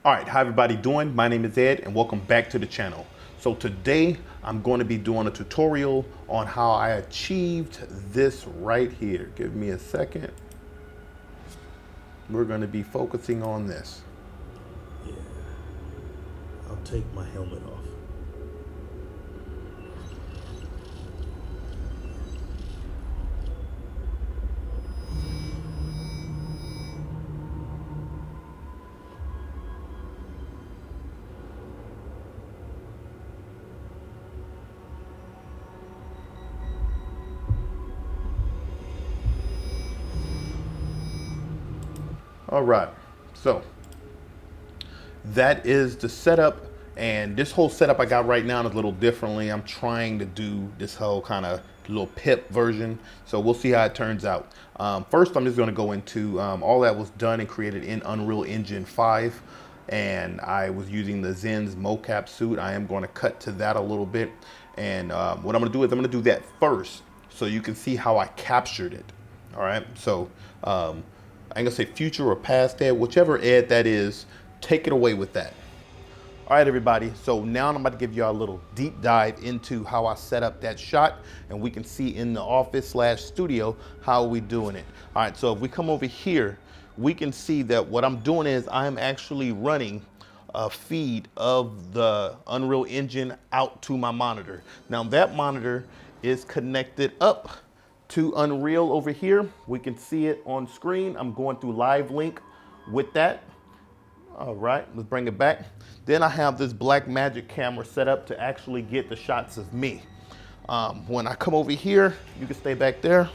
All right, how everybody doing? My name is Ed and welcome back to the channel. So today I'm going to be doing a tutorial on how I achieved this right here. Give me a second. We're going to be focusing on this. Yeah, I'll take my helmet off. All right, so that is the setup, and this whole setup I got right now is a little differently. I'm trying to do this whole kind of little pip version, so we'll see how it turns out. First, I'm just going to go into all that was done and created in Unreal Engine 5, and I was using the Xsens Mocap suit. I am going to cut to that a little bit, and what I'm going to do is I'm going to do that first so you can see how I captured it. All right, so I ain't gonna say future or past Ed, whichever Ed that is, take it away with that. All right, everybody, so now I'm about to give you a little deep dive into how I set up that shot, and we can see in the office / studio how we doing it. All right, so if we come over here, we can see that what I'm doing is I'm actually running a feed of the Unreal Engine out to my monitor. Now that monitor is connected up to Unreal over here. We can see it on screen. I'm going through live link with that. All right, let's bring it back. Then I have this Blackmagic camera set up to actually get the shots of me. When I come over here, you can stay back there.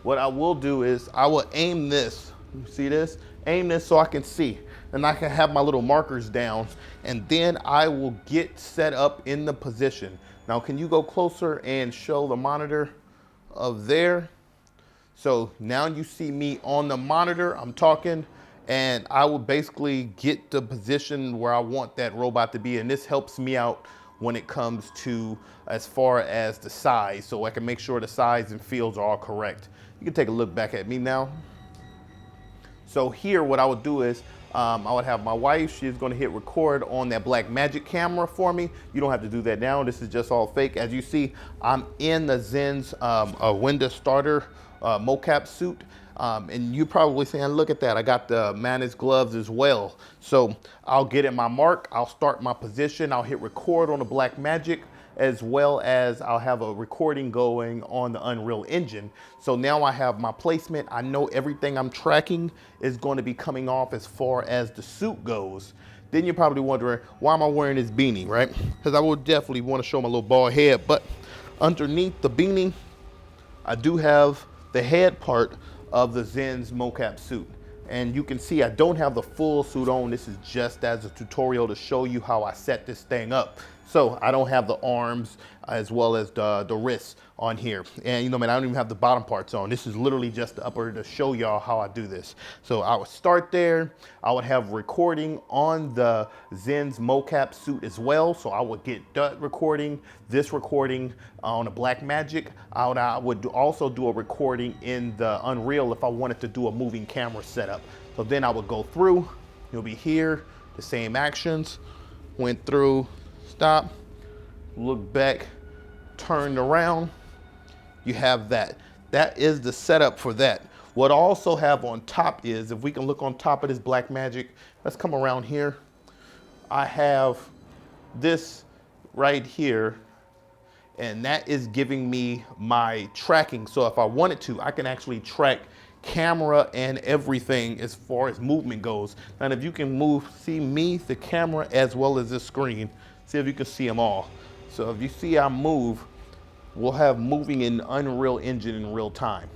What I will do is I will aim this. You see this? Aim this so I can see. And I can have my little markers down, and then I will get set up in the position. Now, can you go closer and show the monitor of there? So now you see me on the monitor, I'm talking, and I will basically get the position where I want that robot to be, and this helps me out when it comes to as far as the size, so I can make sure the size and fields are all correct. You can take a look back at me now. So here what I would do is I would have my wife, she's gonna hit record on that Blackmagic camera for me. You don't have to do that now, this is just all fake. As you see, I'm in the Xsens window starter mocap suit. And you're probably saying, look at that, I got the managed gloves as well. So I'll get in my mark, I'll start my position, I'll hit record on the Blackmagic, as well as I'll have a recording going on the Unreal Engine. So now I have my placement. I know everything I'm tracking is going to be coming off as far as the suit goes. Then you're probably wondering, why am I wearing this beanie, right? Because I would definitely want to show my little bald head, but underneath the beanie, I do have the head part of the Xsens mocap suit. And you can see I don't have the full suit on. This is just as a tutorial to show you how I set this thing up. So I don't have the arms as well as the wrists on here. And you know, man, I don't even have the bottom parts on. This is literally just the upper to show y'all how I do this. So I would start there. I would have recording on the Xsens mocap suit as well. So I would get that recording, this recording on a Blackmagic. I would also do a recording in the Unreal if I wanted to do a moving camera setup. So then I would go through, you'll be here, the same actions, went through, stop, look back, turned around, you have that. That is the setup for that. What I also have on top is, if we can look on top of this Blackmagic, let's come around here. I have this right here, and that is giving me my tracking. So if I wanted to, I can actually track camera and everything as far as movement goes. And if you can move, see me, the camera, as well as this screen, see if you can see them all. So if you see I move, we'll have moving in Unreal Engine in real time.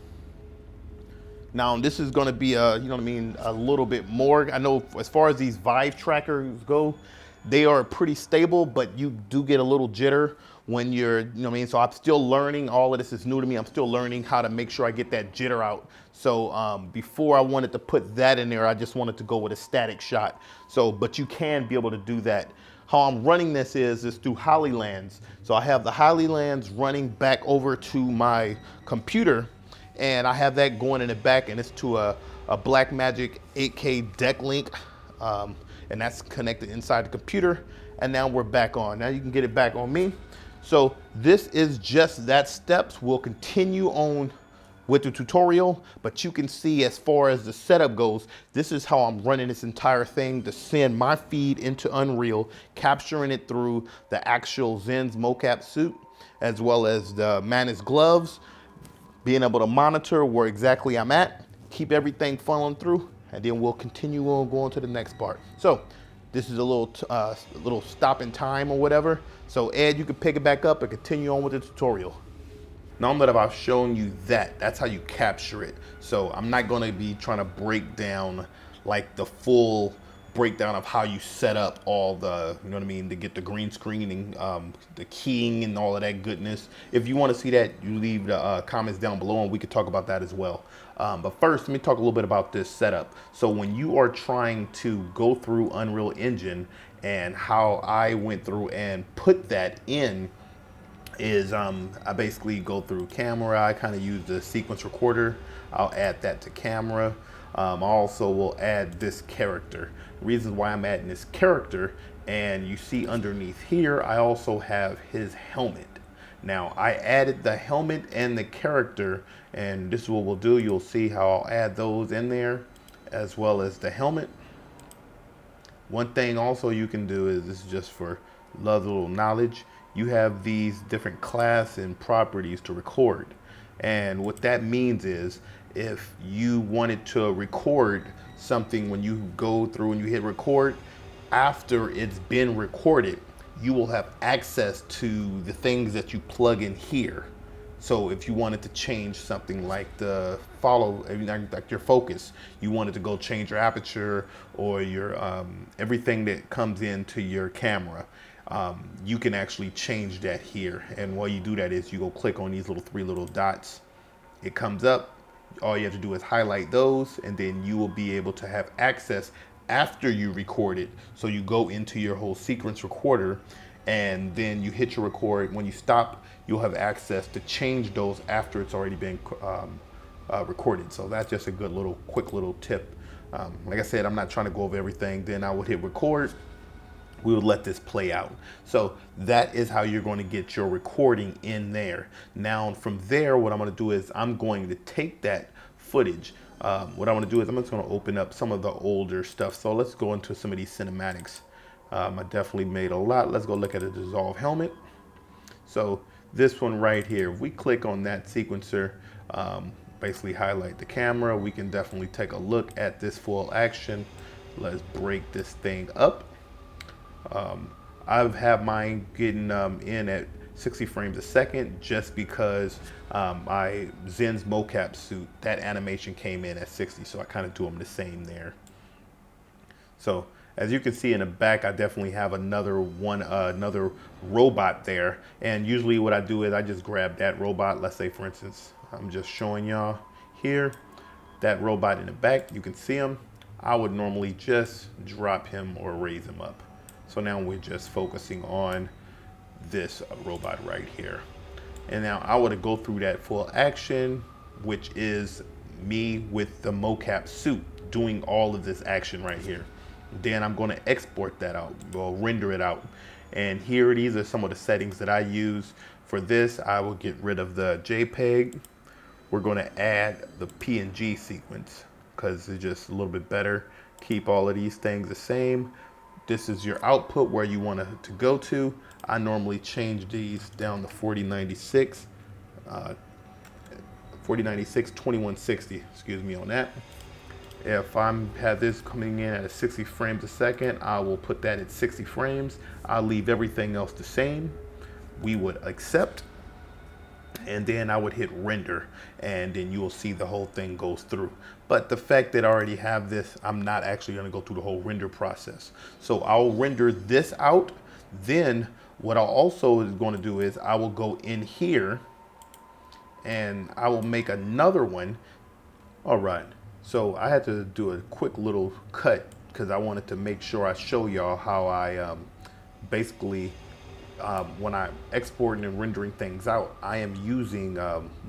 Now this is gonna be a, you know what I mean, a little bit more. I know as far as these Vive trackers go, they are pretty stable, but you do get a little jitter when you're, you know what I mean? So I'm still learning, all of this is new to me. I'm still learning how to make sure I get that jitter out. So before I wanted to put that in there, I just wanted to go with a static shot. So, but you can be able to do that. How I'm running this is through Hollylands. So I have the Hollylands running back over to my computer, and I have that going in the back, and it's to a Blackmagic 8K deck link and that's connected inside the computer. And now we're back on. Now you can get it back on me. So this is just that steps. We'll continue on with the tutorial, but you can see as far as the setup goes, this is how I'm running this entire thing to send my feed into Unreal, capturing it through the actual Xsens mocap suit, as well as the Manus gloves, being able to monitor where exactly I'm at, keep everything funneling through, and then we'll continue on going to the next part. So this is a little stop in time or whatever. So Ed, you can pick it back up and continue on with the tutorial. Now that I've shown you that, that's how you capture it. So I'm not gonna be trying to break down like the full breakdown of how you set up all the, you know what I mean, to get the green screen and the keying and all of that goodness. If you wanna see that, you leave the comments down below and we could talk about that as well. But first, let me talk a little bit about this setup. So when you are trying to go through Unreal Engine and how I went through and put that in, is I basically go through camera. I kind of use the sequence recorder. I'll add that to camera. I also will add this character. Reasons why I'm adding this character, and you see underneath here, I also have his helmet. Now I added the helmet and the character, and this is what we'll do. You'll see how I'll add those in there as well as the helmet. One thing also you can do is, this is just for little knowledge, you have these different class and properties to record. And what that means is, if you wanted to record something, when you go through and you hit record, after it's been recorded, you will have access to the things that you plug in here. So if you wanted to change something like the like your focus, you wanted to go change your aperture or your everything that comes into your camera, you can actually change that here. And while you do that is you go click on these three little dots. It comes up. All you have to do is highlight those, and then you will be able to have access after you record it. So you go into your whole sequence recorder, and then you hit your record. When you stop, you'll have access to change those after it's already been recorded. So that's just a good quick little tip. Like I said, I'm not trying to go over everything. Then I would hit record. We would let this play out. So that is how you're going to get your recording in there. Now from there, what I'm going to do is I'm going to take that footage. What I want to do is I'm just going to open up some of the older stuff. So let's go into some of these cinematics. I definitely made a lot. Let's go look at a dissolve helmet. So this one right here, if we click on that sequencer, basically highlight the camera, we can definitely take a look at this full action. Let's break this thing up. I've had mine getting in at 60 frames a second just because my Xsens mocap suit, that animation came in at 60, so I kind of do them the same there. So as you can see in the back, I definitely have another robot there, and usually what I do is I just grab that robot. Let's say, for instance, I'm just showing y'all here that robot in the back. You can see him. I would normally just drop him or raise him up. So now we're just focusing on this robot right here. And now I would go through that full action, which is me with the mocap suit doing all of this action right here. Then I'm going to export that out, or render it out. And here, these are some of the settings that I use for this. I will get rid of the JPEG. We're going to add the PNG sequence because it's just a little bit better. Keep all of these things the same. This is your output where you want it to go to. I normally change these down to 4096, 2160, excuse me on that. If I'm have this coming in at 60 frames a second, I will put that at 60 frames. I'll leave everything else the same. We would accept, and then I would hit render, and then you will see the whole thing goes through. But the fact that I already have this, I'm not actually going to go through the whole render process. So I'll render this out. Then what I'll also is going to do is I will go in here and I will make another one. All right. So I had to do a quick little cut because I wanted to make sure I show y'all how I basically when I'm exporting and rendering things out, I am using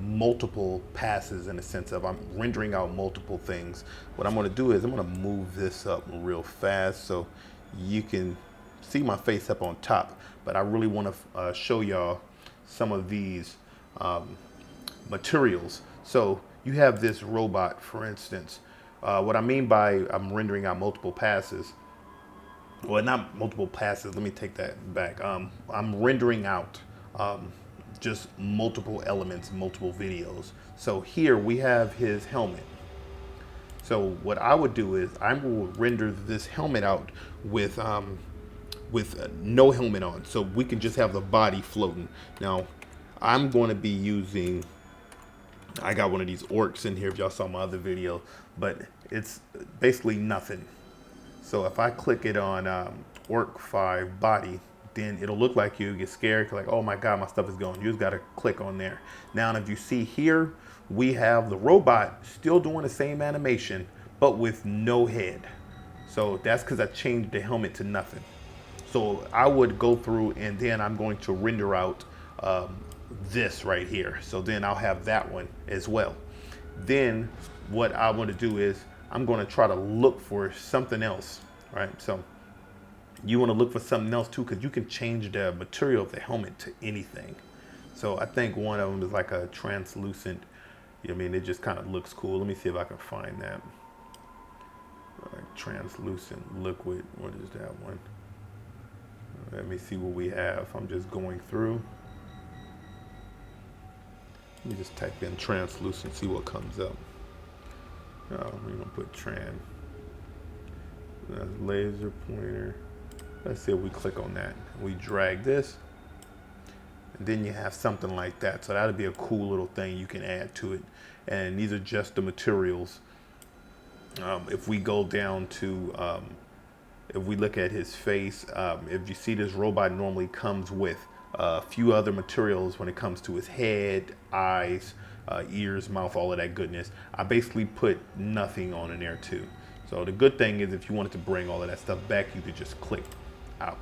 multiple passes in the sense of I'm rendering out multiple things. What I'm going to do is I'm going to move this up real fast so you can see my face up on top. But I really want to show y'all some of these materials. So you have this robot, for instance. What I mean by I'm rendering out multiple passes, well, not multiple passes. Let me take that back. I'm rendering out just multiple elements, multiple videos. So here we have his helmet. So what I would do is I will render this helmet out with no helmet on, so we can just have the body floating. Now, I'm going to be using. I got one of these orcs in here. If y'all saw my other video, but it's basically nothing. So if I click it on UE5 body, then it'll look like you get scared, like, oh my God, my stuff is going. You just gotta click on there. Now, if you see here, we have the robot still doing the same animation, but with no head. So that's because I changed the helmet to nothing. So I would go through and then I'm going to render out this right here. So then I'll have that one as well. Then what I want to do is I'm going to try to look for something else, right? So you want to look for something else too, because you can change the material of the helmet to anything. So I think one of them is like a translucent, you know what I mean? It just kind of looks cool. Let me see if I can find that. Translucent liquid, what is that one? Let me see what we have. I'm just going through. Let me just type in translucent, see what comes up. Oh, we're gonna put trans. That's laser pointer. Let's see if we click on that. We drag this, and then you have something like that. So that'll be a cool little thing you can add to it. And these are just the materials. If we go down to, if we look at his face, if you see this robot normally comes with a few other materials when it comes to his head, eyes, ears, mouth, all of that goodness. I basically put nothing on in there too. So the good thing is if you wanted to bring all of that stuff back, you could just click out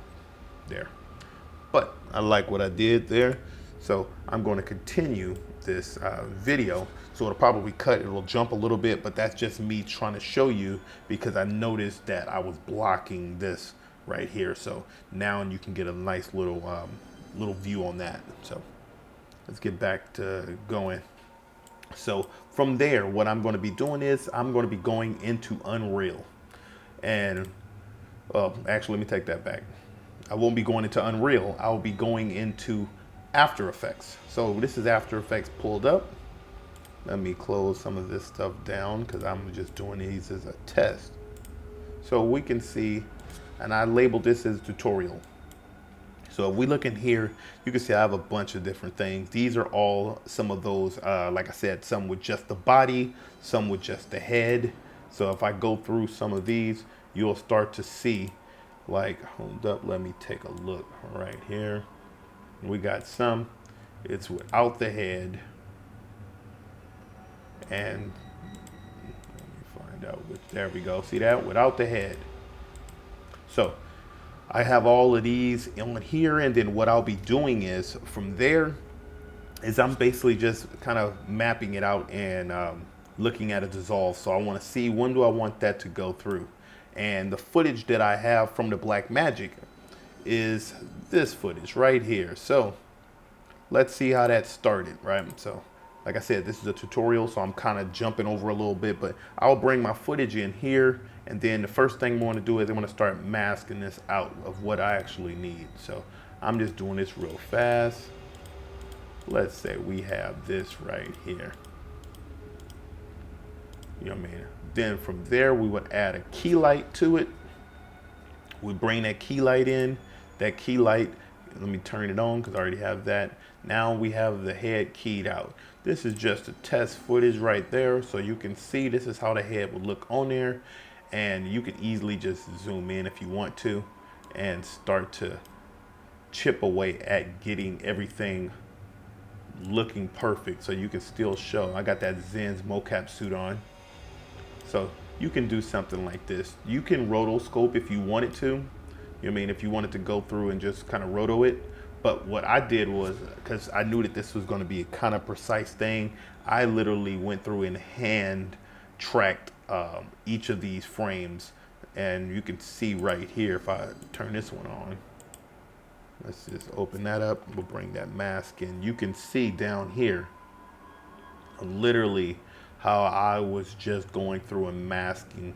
there. But I like what I did there. So I'm going to continue this video. So it'll probably cut, it'll jump a little bit, but that's just me trying to show you because I noticed that I was blocking this right here. So now you can get a nice little little view on that. So let's get back to going. So from there, what I'm going to be doing is I'm going to be going into Unreal. And actually, let me take that back. I won't be going into Unreal. I'll be going into After Effects. So this is After Effects pulled up. Let me close some of this stuff down because I'm just doing these as a test. So we can see, and I labeled this as tutorial. So if we look in here, you can see I have a bunch of different things. These are all some of those, like I said, some with just the body, some with just the head. So if I go through some of these, you'll start to see, like, hold up, let me take a look right here. We got some, it's without the head. And let me find out, there we go. See that? Without the head. So I have all of these on here, and then what I'll be doing is from there is I'm basically just kind of mapping it out and looking at a dissolve. So I want to see when do I want that to go through. And the footage that I have from the Blackmagic is this footage right here. So let's see how that started, right? So like I said, this is a tutorial, so I'm kind of jumping over a little bit, but I'll bring my footage in here, and then the first thing I want to do is I want to start masking this out of what I actually need. So I'm just doing this real fast. Let's say we have this right here. You know what I mean? Then from there, we would add a key light to it. We bring that key light in. That key light, let me turn it on because I already have that. Now we have the head keyed out. This is just a test footage right there. So you can see this is how the head would look on there. And you can easily just zoom in if you want to and start to chip away at getting everything looking perfect so you can still show. I got that Xsens Mocap suit on. So you can do something like this. You can rotoscope if you wanted to. You know what I mean? If you wanted to go through and just kind of roto it, But what I did was, because I knew that this was going to be a kind of precise thing, I literally went through and hand tracked each of these frames. And you can see right here, if I turn this one on, let's just open that up. We'll bring that mask in. You can see down here, literally how I was just going through and masking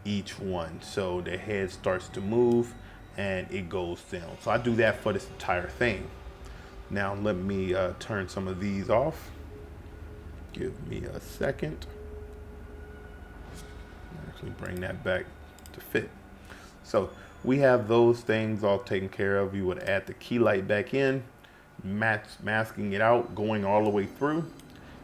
each one. So the head starts to move and it goes down. So I do that for this entire thing. Now let me turn some of these off. Give me a second. Actually bring that back to fit. So we have those things all taken care of. You would add the key light back in, masking it out, going all the way through.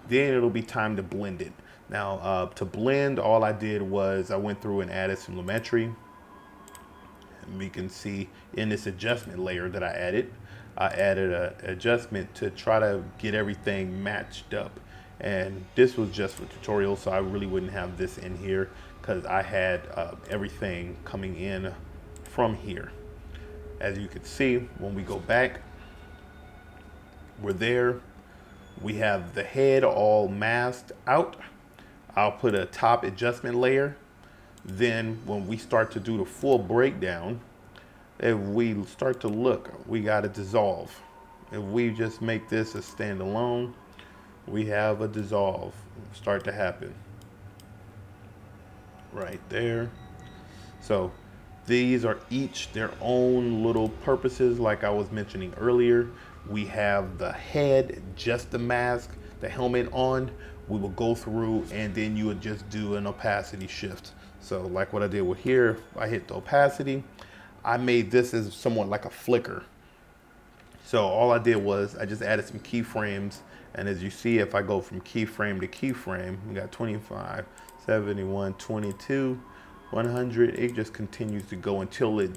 Then it'll be time to blend it. Now to blend, all I did was I went through and added some lumetri. And we can see in this adjustment layer that I added an adjustment to try to get everything matched up. And this was just for tutorial, so I really wouldn't have this in here because I had everything coming in from here. As you can see, when we go back, we're there. We have the head all masked out. I'll put a top adjustment layer. Then when we start to do the full breakdown, if we start to look, we got to dissolve. If we just make this a standalone, we have a dissolve start to happen right there. So these are each their own little purposes. Like I was mentioning earlier, we have the head, just the mask, the helmet on. We will go through and then you would just do an opacity shift. So like what I did with here, I hit the opacity. I made this as somewhat like a flicker. So all I did was I just added some keyframes. And as you see, if I go from keyframe to keyframe, we got 25, 71, 22, 100. It just continues to go until it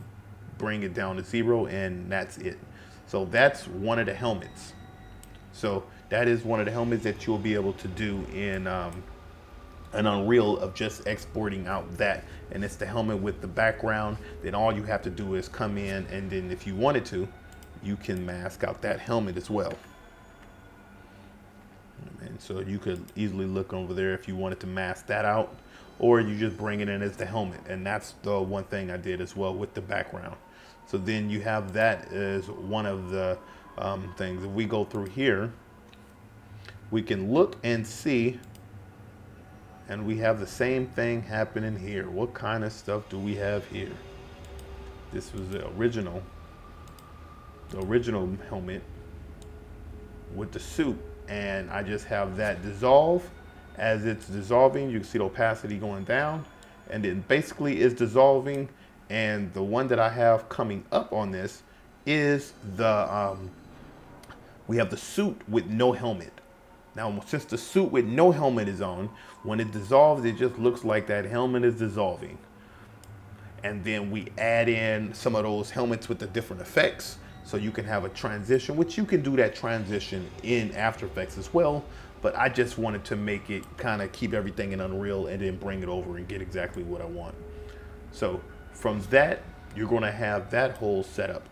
bring it down to 0, and that's it. So that's one of the helmets. So that is one of the helmets that you'll be able to do in an Unreal of just exporting out that. And it's the helmet with the background. Then all you have to do is come in, and then if you wanted to, you can mask out that helmet as well. And so you could easily look over there if you wanted to mask that out, or you just bring it in as the helmet. And that's the one thing I did as well with the background. So then you have that as one of the things. If we go through here, we can look and see, and we have the same thing happening here. What kind of stuff do we have here? This was the original helmet with the suit. And I just have that dissolve. As it's dissolving, you can see the opacity going down, and then basically it's dissolving. And the one that I have coming up on this is the, we have the suit with no helmet. Now, since the suit with no helmet is on, when it dissolves, it just looks like that helmet is dissolving. And then we add in some of those helmets with the different effects. So you can have a transition, which you can do that transition in After Effects as well. But I just wanted to make it kind of keep everything in Unreal and then bring it over and get exactly what I want. So from that, you're going to have that whole setup.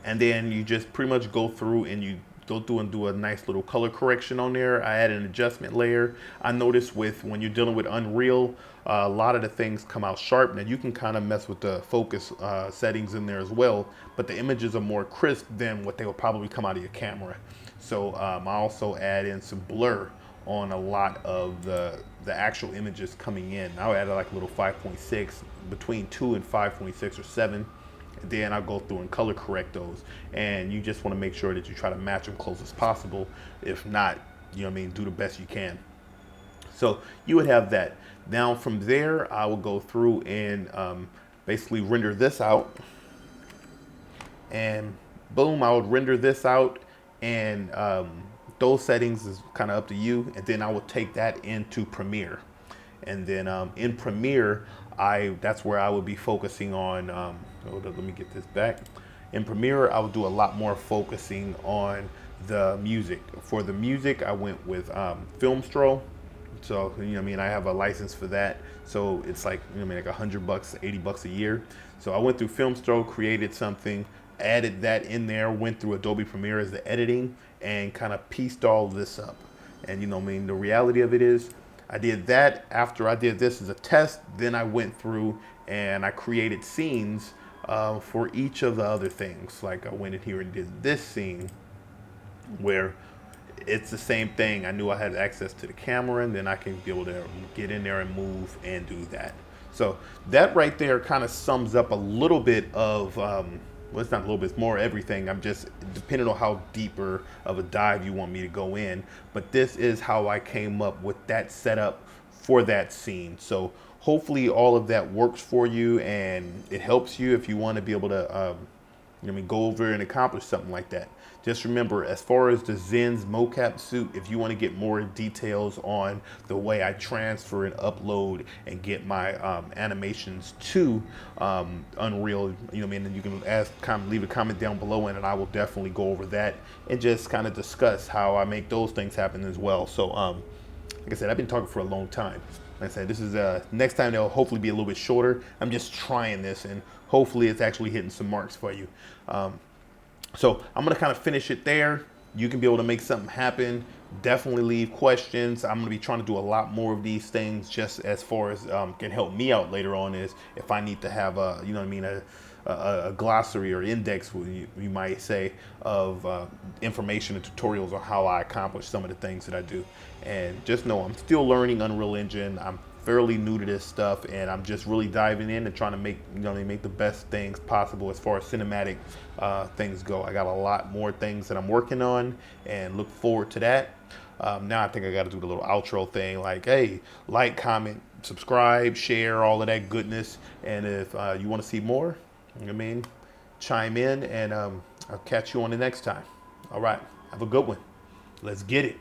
And then you just pretty much go through and you go through and do a nice little color correction on there. I added an adjustment layer. I noticed when you're dealing with Unreal, a lot of the things come out sharp. Now you can kind of mess with the focus settings in there as well, but the images are more crisp than what they will probably come out of your camera. So I also add in some blur on a lot of the actual images coming in. I'll add like a little 5.6, between 2 and 5.6 or 7. Then I'll go through and color correct those. And you just want to make sure that you try to match them close as possible. If not, you know what I mean, do the best you can. So you would have that. Now from there, I will go through and basically render this out. And boom, I would render this out. And those settings is kind of up to you. And then I will take that into Premiere. And then in Premiere, that's where I would be focusing on, let me get this back. In Premiere, I would do a lot more focusing on the music. For the music, I went with Filmstro. So, you know what I mean, I have a license for that. So it's like, you know what I mean, like $100, $80 a year. So I went through Filmstro, created something, added that in there, went through Adobe Premiere as the editing, and kind of pieced all this up. And you know, I mean, the reality of it is, I did that after I did this as a test. Then I went through and I created scenes for each of the other things. Like I went in here and did this scene where it's the same thing. I knew I had access to the camera, and then I can be able to get in there and move and do that. So that right there kind of sums up a little bit of, well, it's not a little bit, it's more everything. I'm just, depending on how deeper of a dive you want me to go in. But this is how I came up with that setup for that scene. So hopefully all of that works for you, and it helps you if you want to be able to you know, I mean, go over and accomplish something like that. Just remember, as far as the Xsens mocap suit, if you want to get more details on the way I transfer and upload and get my animations to Unreal, you know, what I mean, then you can leave a comment down below, and I will definitely go over that and just kind of discuss how I make those things happen as well. So, like I said, I've been talking for a long time. Like I said, this is next time they'll hopefully be a little bit shorter. I'm just trying this, and hopefully it's actually hitting some marks for you. So I'm gonna kind of finish it there. You can be able to make something happen. Definitely leave questions. I'm gonna be trying to do a lot more of these things, just as far as can help me out later on, is if I need to have a, you know what I mean, a glossary or index, you might say, of information and tutorials on how I accomplish some of the things that I do. And just know I'm still learning Unreal Engine. I'm fairly new to this stuff, and I'm just really diving in and trying to make, you know, make the best things possible as far as cinematic things go. I got a lot more things that I'm working on, and look forward to that. Now I think I got to do the little outro thing, like, hey, like, comment, subscribe, share, all of that goodness. And if you want to see more, you know what I mean, chime in, and I'll catch you on the next time. All right, have a good one. Let's get it.